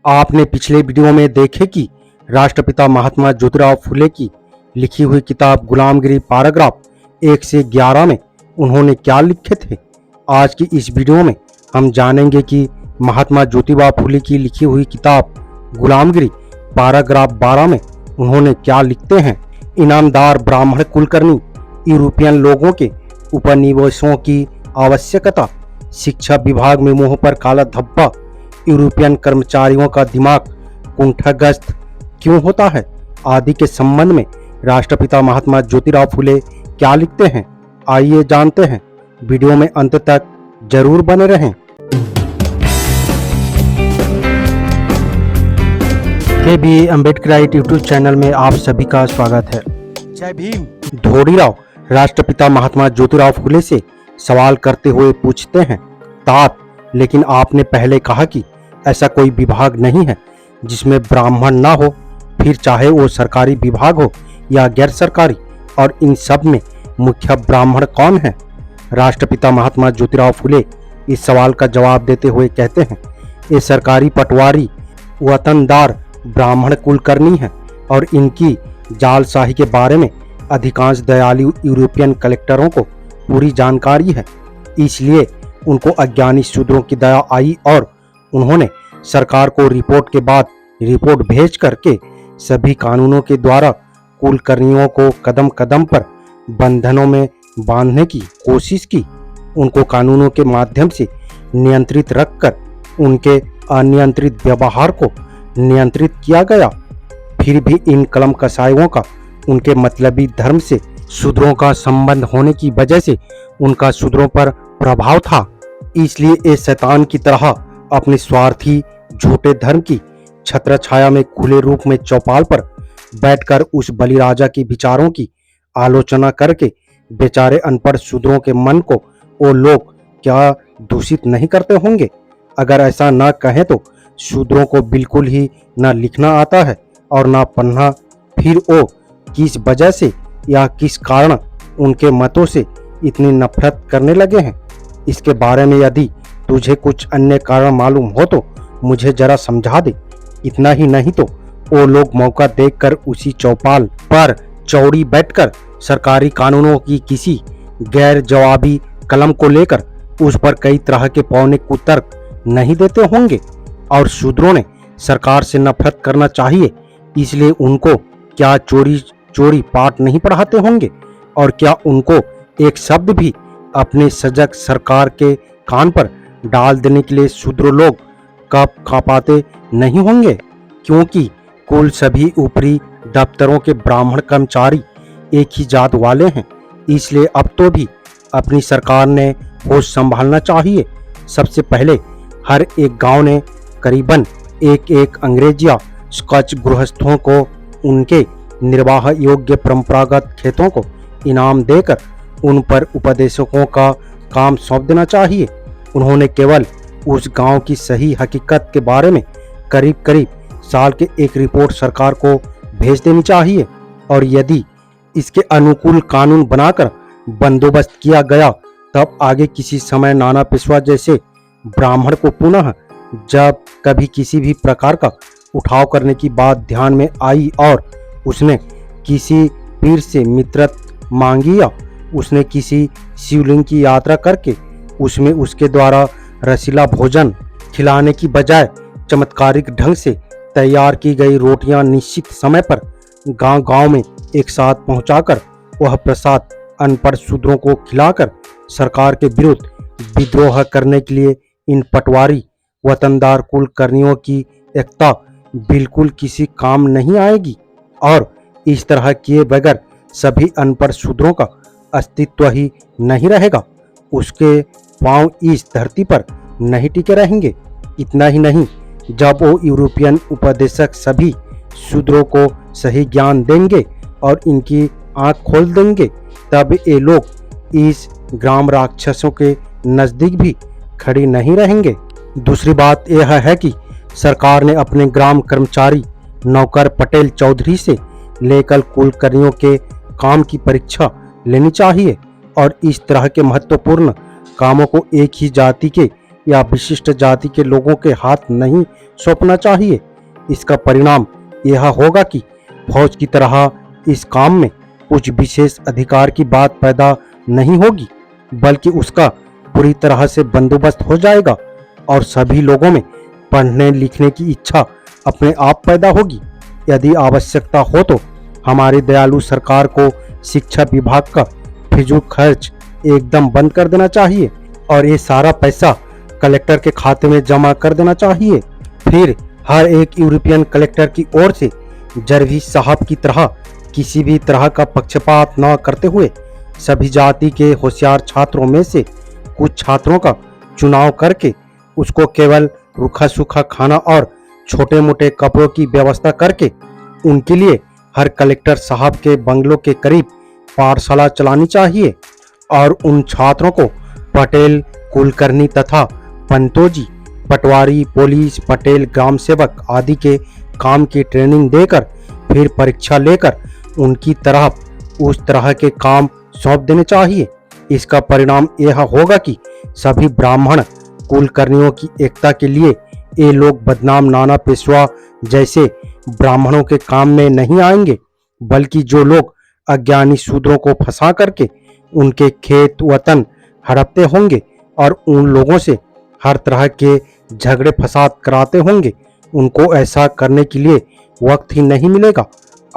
आपने पिछले वीडियो में देखे कि राष्ट्रपिता महात्मा ज्योतिराव फुले की लिखी हुई किताब गुलामगिरी पैराग्राफ 1 से 11 में उन्होंने क्या लिखे थे। आज की इस वीडियो में हम जानेंगे कि महात्मा ज्योतिबा फुले की लिखी हुई किताब गुलामगिरी पैराग्राफ 12 में उन्होंने क्या लिखते हैं। इनामदार ब्राह्मण कुलकर्णी, यूरोपियन लोगों के उपनिवेशों की आवश्यकता, शिक्षा विभाग में मुंह पर काला धब्बा, यूरोपियन कर्मचारियों का दिमाग कुंठाग्रस्त क्यों होता है आदि के संबंध में राष्ट्रपिता महात्मा ज्योतिराव फुले क्या लिखते हैं। आइए जानते हैं। वीडियो में अंत तक जरूर बने रहें। के अम्बेडकराइट यूट्यूब चैनल में आप सभी का स्वागत है। जय भीम। धोड़ीराव राष्ट्रपिता महात्मा ज्योतिराव फुले से सवाल करते हुए पूछते हैं, तात, लेकिन आपने पहले कहा कि ऐसा कोई विभाग नहीं है जिसमें ब्राह्मण ना हो, फिर चाहे वो सरकारी विभाग हो या गैर सरकारी, और इन सब में मुख्य ब्राह्मण कौन है। राष्ट्रपिता महात्मा ज्योतिराव फुले इस सवाल का जवाब देते हुए कहते हैं, ये सरकारी पटवारी वतनदार ब्राह्मण कुलकर्णी हैं और इनकी जालसाही के बारे में अधिकांश दयालु यूरोपियन कलेक्टरों को पूरी जानकारी है। इसलिए उनको अज्ञानी शूद्रों की दया आई और उन्होंने सरकार को रिपोर्ट के बाद रिपोर्ट भेज करके सभी कानूनों के द्वारा कुलकर्णियों को कदम कदम पर बंधनों में बांधने की कोशिश की। उनको कानूनों के माध्यम से नियंत्रित रखकर उनके अनियंत्रित व्यवहार को नियंत्रित किया गया। फिर भी इन कलम कसाईयों का उनके मतलबी धर्म से शूद्रों का संबंध होने की वजह से उनका शूद्रों पर प्रभाव था। इसलिए ये शैतान की तरह अपने स्वार्थी झूठे धर्म की छत्र छाया में खुले रूप में चौपाल पर बैठकर उस बलिराजा के विचारों की आलोचना करके बेचारे अनपढ़ शूद्रों के मन को वो लोग क्या दूषित नहीं करते होंगे। अगर ऐसा ना कहें तो शूद्रों को बिल्कुल ही ना लिखना आता है और ना पढ़ना, फिर वो किस वजह से या किस कारण उनके मतों से इतनी नफरत करने लगे हैं। इसके बारे में यदि तुझे कुछ अन्य कारण मालूम हो तो मुझे जरा समझा दे। इतना ही नहीं तो वो लोग मौका देखकर उसी चौपाल पर चौड़ी बैठकर सरकारी कानूनों की किसी गैर जवाबी कलम को लेकर उस पर कई तरह के पौने कुतर्क नहीं देते होंगे। और शूद्रों ने सरकार से नफरत करना चाहिए, इसलिए उनको क्या चोरी चोरी पाठ नहीं पढ़ाते होंगे, और क्या उनको एक शब्द भी अपने सजग सरकार के कान पर डाल देने के लिए शूद्र लोग कब कापाते नहीं होंगे। क्योंकि कुल सभी ऊपरी दफ्तरों के ब्राह्मण कर्मचारी एक ही जात वाले हैं, इसलिए अब तो भी अपनी सरकार ने होश संभालना चाहिए। सबसे पहले हर एक गांव ने करीबन एक अंग्रेज या स्कॉच गृहस्थों को उनके निर्वाह योग्य परंपरागत खेतों को इनाम देकर उन पर उपदेशकों का काम सौंप देना चाहिए। उन्होंने केवल उस गांव की सही हकीकत के बारे में करीब करीब साल के एक रिपोर्ट सरकार को भेज देनी चाहिए, और यदि इसके अनुकूल कानून बनाकर बंदोबस्त किया गया तब आगे किसी समय नाना पेशवा जैसे ब्राह्मण को पुनः जब कभी किसी भी प्रकार का उठाव करने की बात ध्यान में आई और उसने किसी पीर से मित्रत मांगी या उसने किसी शिवलिंग की यात्रा करके उसमें उसके द्वारा रसीला भोजन खिलाने की बजाय चमत्कारिक ढंग से तैयार की गई रोटियां निश्चित समय पर गांव-गांव में एक साथ पहुंचाकर वह प्रसाद अनपढ़ शूद्रों को खिलाकर सरकार के विरुद्ध विद्रोह करने के लिए इन पटवारी वतनदार कुलकर्णियों की एकता बिल्कुल किसी काम नहीं आएगी। और इस तरह किए बगैर सभी अनपढ़ शूद्रों का अस्तित्व ही नहीं रहेगा, उसके पांव इस धरती पर नहीं टिके रहेंगे। इतना ही नहीं, जब वो यूरोपियन उपदेशक सभी शूद्रों को सही ज्ञान देंगे और इनकी आंख खोल देंगे, तब ये लोग इस ग्राम राक्षसों के नजदीक भी खड़ी नहीं रहेंगे। दूसरी बात यह है कि सरकार ने अपने ग्राम कर्मचारी नौकर पटेल चौधरी से लेकर कुलकर्णियों के काम की परीक्षा लेनी चाहिए, और इस तरह के महत्वपूर्ण कामों को एक ही जाति के या विशिष्ट जाति के लोगों के हाथ नहीं सौंपना चाहिए। इसका परिणाम यह होगा कि फौज की तरह इस काम में कुछ विशेष अधिकार की बात पैदा नहीं होगी, बल्कि उसका पूरी तरह से बंदोबस्त हो जाएगा और सभी लोगों में पढ़ने लिखने की इच्छा अपने आप पैदा होगी। यदि आवश्यकता हो तो हमारी दयालु सरकार को शिक्षा विभाग का फिजूल खर्च एकदम बंद कर देना चाहिए और ये सारा पैसा कलेक्टर के खाते में जमा कर देना चाहिए। फिर हर एक यूरोपियन कलेक्टर की ओर से जरवी साहब की तरह किसी भी तरह का पक्षपात न करते हुए सभी जाति के होशियार छात्रों में से कुछ छात्रों का चुनाव करके उसको केवल रूखा सूखा खाना और छोटे मोटे कपड़ों की व्यवस्था करके उनके लिए हर कलेक्टर साहब के बंगलों के करीब पाठशाला चलानी चाहिए और उन छात्रों को पटेल, कुलकर्णी तथा पंतोजी, पटवारी, पुलिस, पटेल, ग्राम सेवक आदि के काम की ट्रेनिंग देकर फिर परीक्षा लेकर उनकी तरफ उस तरह के काम सौंप देने चाहिए। इसका परिणाम यह होगा कि सभी ब्राह्मण कुलकर्णियों की एकता के लिए ये लोग बदनाम नाना पेशवा जैसे ब्राह्मणों के काम में नहीं आएंगे, बल्कि जो लोग अज्ञानी शूद्रों को फंसा करके उनके खेत वतन हड़पते होंगे और उन लोगों से हर तरह के झगड़े फसाद कराते होंगे, उनको ऐसा करने के लिए वक्त ही नहीं मिलेगा।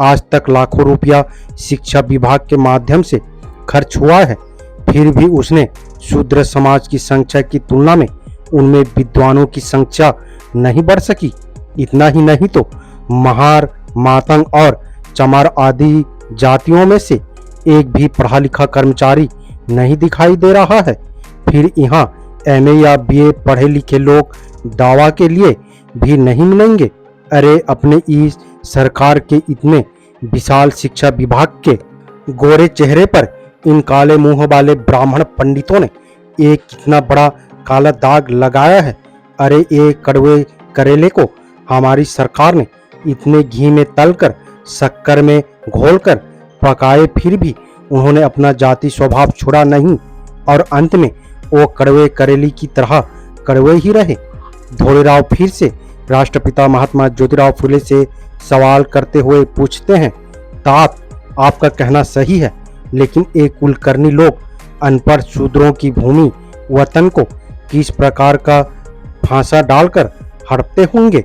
आज तक लाखों रुपया शिक्षा विभाग के माध्यम से खर्च हुआ है, फिर भी उसने शूद्र समाज की संख्या की तुलना में उनमें विद्वानों की संख्या नहीं बढ़ सकी। इतना ही नहीं तो महार, मातंग और चमार आदि जातियों में से एक भी पढ़ा लिखा कर्मचारी नहीं दिखाई दे रहा है। फिर यहाँ एमए या बीए पढ़े लिखे लोग दावा के लिए भी नहीं मिलेंगे। अरे अपने इस सरकार के इतने विशाल शिक्षा विभाग के गोरे चेहरे पर इन काले मुंह वाले ब्राह्मण पंडितों ने एक कितना बड़ा काला दाग लगाया है। अरे ये कड़वे करेले को हमारी सरकार ने इतने घी में तलकर शक्कर में घोलकर पकाए, फिर भी उन्होंने अपना जाति स्वभाव छोड़ा नहीं और अंत में वो कड़वे करेली की तरह कड़वे ही रहे। धोलेराव फिर से राष्ट्रपिता महात्मा ज्योतिराव फुले से सवाल करते हुए पूछते हैं, तात आपका कहना सही है, लेकिन एक कुलकर्णी लोग अनपढ़ शूद्रों की भूमि वतन को किस प्रकार का फांसा डालकर हड़पते होंगे।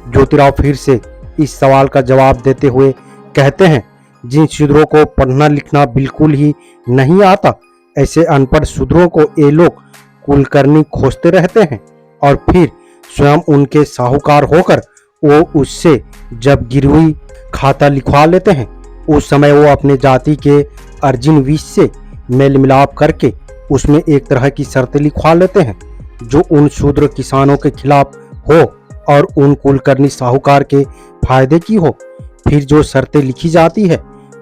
ज्योतिराव फिर से इस सवाल का जवाब देते हुए कहते हैं, जिन शूद्रों को पढ़ना लिखना बिल्कुल ही नहीं आता, ऐसे अनपढ़ शूद्रों को ये लोग कुलकर्णी खोजते रहते हैं और फिर स्वयं उनके साहूकार होकर वो उससे जब गिरवी खाता लिखवा लेते हैं, उस समय वो अपने जाति के अर्जिन विष से मेल मिलाप करके उसमें एक तरह की शर्तें लिखवा लेते हैं जो उन शूद्र किसानों के खिलाफ हो और उन कुलकर्णी साहूकार के फायदे की हो। फिर जो शर्तें लिखी जाती है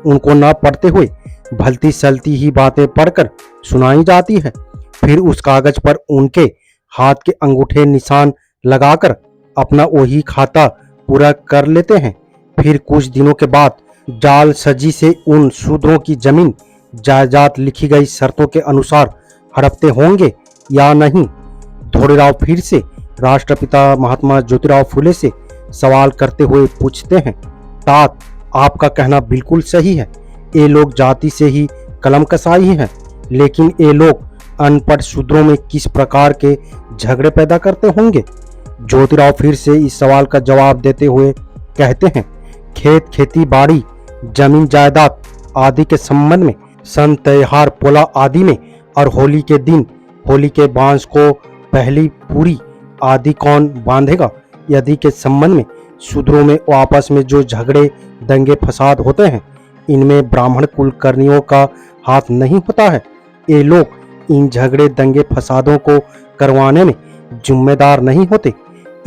उनको न पढ़ते हुए भलती सलती ही बातें पढ़कर सुनाई जाती है। फिर उस कागज पर उनके हाथ के अंगूठे निशान लगाकर अपना वही खाता पूरा कर लेते हैं। फिर कुछ दिनों के बाद जाल सजी से उन शूद्रों की जमीन जायदाद लिखी गई शर्तों के अनुसार हड़पते होंगे या नहीं। धोलेराव फिर से राष्ट्रपिता महात्मा ज्योतिराव फुले से सवाल करते हुए पूछते हैं, तात आपका कहना बिल्कुल सही है, ये लोग जाति से ही कलम कसाई हैं, लेकिन ये लोग अनपढ़ शूद्रों में किस प्रकार के झगड़े पैदा करते होंगे। ज्योतिराव फिर से इस सवाल का जवाब देते हुए कहते हैं, खेत खेती बाड़ी जमीन जायदाद आदि के संबंध में, सन त्योहार पोला आदि में और होली के दिन होली के बांस को पहली पूरी आदि कौन बांधेगा यदि के संबंध में शूद्रों में आपस में जो झगड़े दंगे फसाद होते हैं, इनमें ब्राह्मण कुलकर्णियों का हाथ नहीं होता है। ये लोग इन झगड़े दंगे फसादों को करवाने में जिम्मेदार नहीं होते।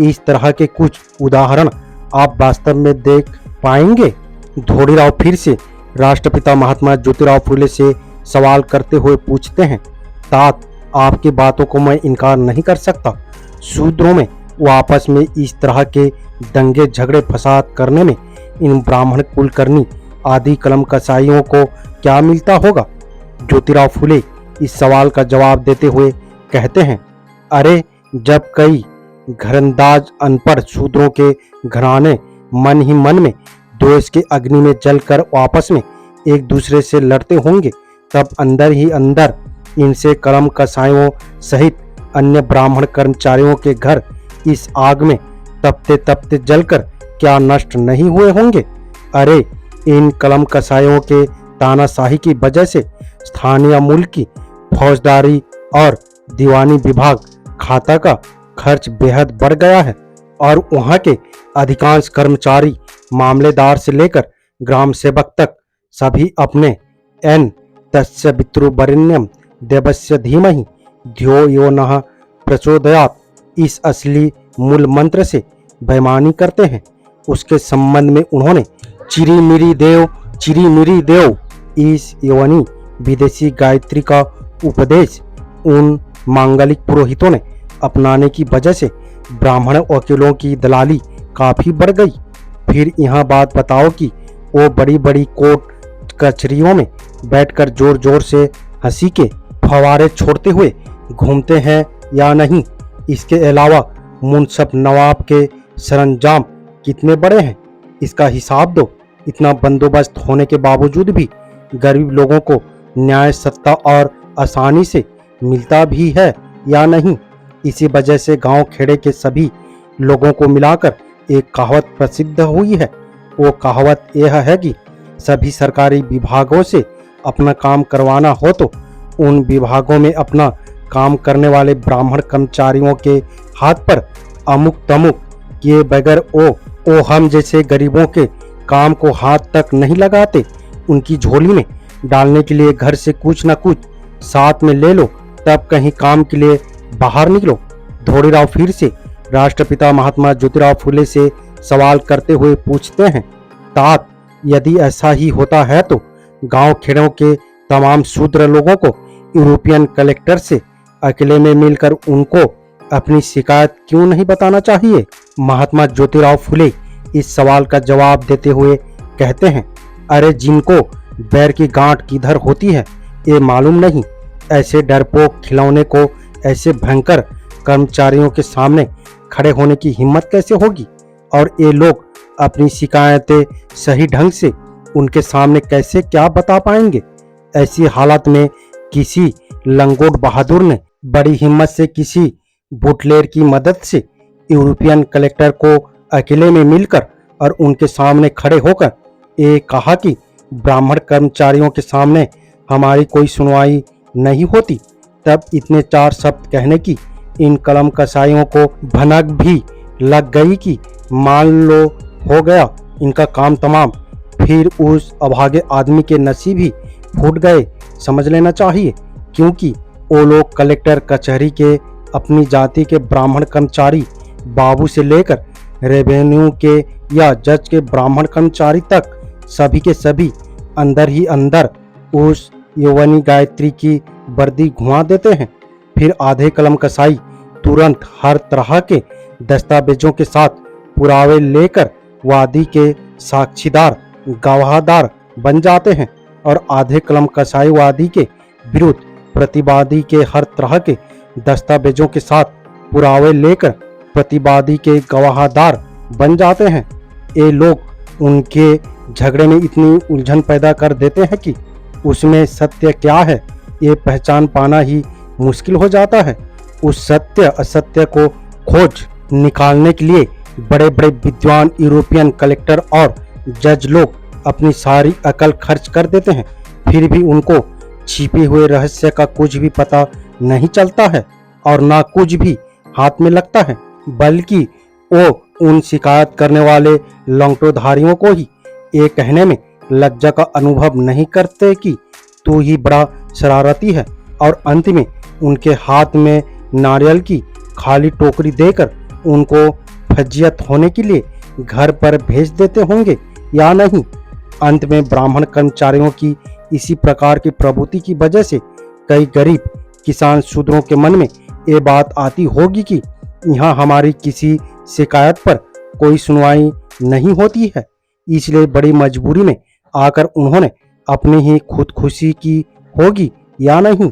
इस तरह के कुछ उदाहरण आप वास्तव में देख पाएंगे। धोलेराव फिर से राष्ट्रपिता महात्मा ज्योतिराव फुले से सवाल करते हुए पूछते हैं, तात आपकी बातों को मैं इनकार नहीं कर सकता। शूद्रों में वो आपस में इस तरह के दंगे झगड़े फसाद करने में इन ब्राह्मण कुलकर्णी आदि कलम कसाईयों को क्या मिलता होगा। ज्योतिराव फुले इस सवाल का जवाब देते हुए कहते हैं, अरे जब कई घरंदाज अनपढ़ शूद्रों के घराने मन ही मन में द्वेष के अग्नि में जलकर आपस में एक दूसरे से लड़ते होंगे, तब अंदर ही अंदर इनसे कर्म कसायों सहित अन्य ब्राह्मण कर्मचारियों के घर इस आग में तपते तपते जलकर क्या नष्ट नहीं हुए होंगे। अरे इन कलम कसायों के तानाशाही की वजह से स्थानीय मूल्य की फौजदारी और दीवानी विभाग खाता का खर्च बेहद बढ़ गया है और वहां के अधिकांश कर्मचारी मामलेदार से लेकर ग्राम सेवक तक सभी अपने एन तस्य पितृवरेण्यम देवस्य धीमहि धियो यो नः प्रचोदयात् इस असली मूल मंत्र से बेईमानी करते हैं। उसके संबंध में उन्होंने चिरी मिरी देव इस यवनी विदेशी गायत्री का उपदेश उन मांगलिक पुरोहितों ने अपनाने की वजह से ब्राह्मण वकीलों की दलाली काफी बढ़ गई। फिर यह बात बताओ कि वो बड़ी बड़ी कोर्ट कचहरियों में बैठकर जोर जोर से हंसी के फवारे छोड़ते हुए घूमते हैं या नहीं। इसके अलावा मुंसफ नवाब के सरंजाम कितने बड़े हैं, इसका हिसाब दो। इतना बंदोबस्त होने के बावजूद भी गरीब लोगों को न्याय सत्ता और आसानी से मिलता भी है या नहीं। इसी वजह से गांव खेड़े के सभी लोगों को मिलाकर एक कहावत प्रसिद्ध हुई है। वो कहावत यह है कि सभी सरकारी विभागों से अपना काम करवाना हो तो उन विभागों में अपना काम करने वाले ब्राह्मण कर्मचारियों के हाथ पर अमुक तमुक किए बगैर ओ हम जैसे गरीबों के काम को हाथ तक नहीं लगाते। उनकी झोली में डालने के लिए घर से कुछ न कुछ साथ में ले लो, तब कहीं काम के लिए बाहर निकलो। धोड़ीराव फिर से राष्ट्रपिता महात्मा ज्योतिराव फुले से सवाल करते हुए पूछते हैं, तात यदि ऐसा ही होता है तो गांव खेड़ों के तमाम शूद्र लोगों को यूरोपियन कलेक्टर से अकेले में मिलकर उनको अपनी शिकायत क्यों नहीं बताना चाहिए। महात्मा ज्योतिराव फुले इस सवाल का जवाब देते हुए कहते हैं, अरे जिनको बैर की गांठ किधर होती है ये मालूम नहीं। ऐसे डरपोक खिलौने को ऐसे भयंकर कर्मचारियों के सामने खड़े होने की हिम्मत कैसे होगी और ये लोग अपनी शिकायतें सही ढंग से उनके सामने कैसे क्या बता पाएंगे। ऐसी हालत में किसी लंगोट बहादुर ने बड़ी हिम्मत से किसी बुटलेर की मदद से यूरोपियन कलेक्टर को अकेले में मिलकर और उनके सामने खड़े होकर ये कहा कि ब्राह्मण कर्मचारियों के सामने हमारी कोई सुनवाई नहीं होती। तब इतने चार शब्द कहने की इन कलम कसाइयों को भनक भी लग गई कि मान लो हो गया इनका काम तमाम। फिर उस अभागे आदमी के नसीब ही फूट गए समझ लेना चाहिए, क्योंकि वो लोग कलेक्टर कचहरी के अपनी जाति के ब्राह्मण कर्मचारी बाबू से लेकर रेवेन्यू के या जज के ब्राह्मण कर्मचारी तक सभी के सभी अंदर ही अंदर उस यौवनी गायत्री की वर्दी घुमा देते हैं। फिर आधे कलम कसाई तुरंत हर तरह के दस्तावेजों के साथ पुरावे लेकर वादी के साक्षीदार गवाहदार बन जाते हैं और आधे कलम कसाई वादी के विरुद्ध प्रतिवादी के हर तरह के दस्तावेजों के साथ पुरावे लेकर प्रतिवादी के गवाहदार बन जाते हैं। ये लोग उनके झगड़े में इतनी उलझन पैदा कर देते हैं कि उसमें सत्य क्या है ये पहचान पाना ही मुश्किल हो जाता है। उस सत्य असत्य को खोज निकालने के लिए बड़े बड़े विद्वान यूरोपियन कलेक्टर और जज लोग अपनी सारी अकल खर्च कर देते हैं, फिर भी उनको छिपे हुए रहस्य का कुछ भी पता नहीं चलता है और ना कुछ भी हाथ में लगता है, बल्कि वो उन शिकायत करने वाले लंगटोधारियों को ही ये कहने में लज्जा का अनुभव नहीं करते कि तू ही बड़ा शरारती है, और अंत में उनके हाथ में नारियल की खाली टोकरी देकर उनको फजियत होने के लिए घर पर भेज देते होंगे या नहीं। अंत में ब्राह्मण कर्मचारियों की इसी प्रकार की प्रवृत्ति की वजह से कई गरीब किसान शूद्रों के मन में ये बात आती होगी कि यहाँ हमारी किसी शिकायत पर कोई सुनवाई नहीं होती है, इसलिए बड़ी मजबूरी में आकर उन्होंने अपनी ही खुदकुशी की होगी या नहीं।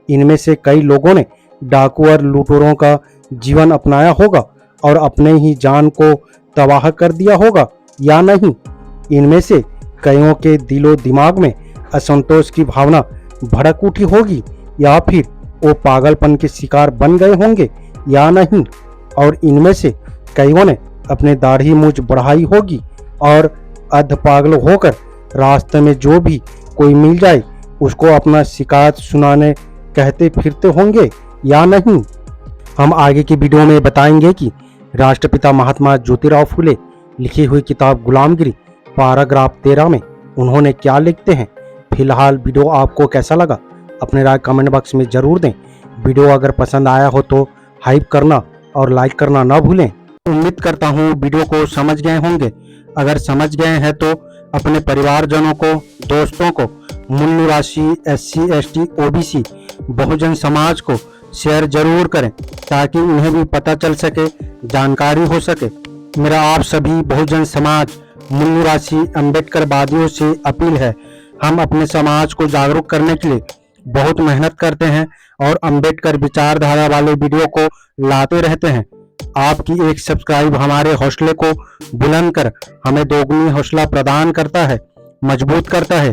इनमें से कई लोगों ने डाकू और लुटेरों का जीवन अपनाया होगा और अपने ही जान को तबाह कर दिया होगा या नहीं। इनमें से कईयों के दिलो दिमाग में असंतोष की भावना भड़क उठी होगी या फिर वो पागलपन के शिकार बन गए होंगे या नहीं। और इनमें से कईयों ने अपने दाढ़ी मूंछ बढ़ाई होगी और अध पागल होकर रास्ते में जो भी कोई मिल जाए उसको अपना शिकायत सुनाने कहते फिरते होंगे या नहीं। हम आगे की वीडियो में बताएंगे कि राष्ट्रपिता महात्मा ज्योतिराव फुले लिखी हुई किताब गुलामगिरी पैराग्राफ 13 में उन्होंने क्या लिखते हैं। फिलहाल वीडियो आपको कैसा लगा अपने राय कमेंट बॉक्स में जरूर दें। वीडियो अगर पसंद आया हो तो हाइप करना और लाइक करना ना भूलें। उम्मीद करता हूँ वीडियो को समझ गए होंगे। अगर समझ गए हैं तो अपने परिवारजनों को, दोस्तों को, मूल निवासी SC ST OBC Bahujan Samaj को शेयर जरूर करें ताकि उन्हें भी पता चल सके, जानकारी हो सके। मेरा आप सभी बहुजन समाज मूल निवासी अम्बेडकरवादियों से अपील है, हम अपने समाज को जागरूक करने के लिए बहुत मेहनत करते हैं और अम्बेडकर विचारधारा वाले वीडियो को लाते रहते हैं। आपकी एक सब्सक्राइब हमारे हौसले को बुलंद कर हमें दोगुनी हौसला प्रदान करता है, मजबूत करता है।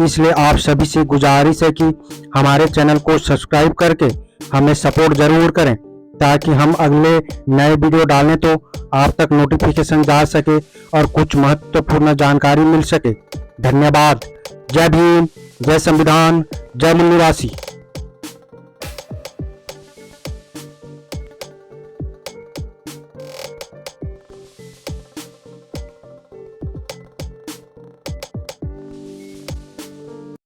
इसलिए आप सभी से गुजारिश है कि हमारे चैनल को सब्सक्राइब करके हमें सपोर्ट जरूर करें ताकि हम अगले नए वीडियो डालें तो आप तक नोटिफिकेशन जा सके और कुछ महत्वपूर्ण जानकारी मिल सके। धन्यवाद। जय भीम, जय संविधान, जय मूल निवासी।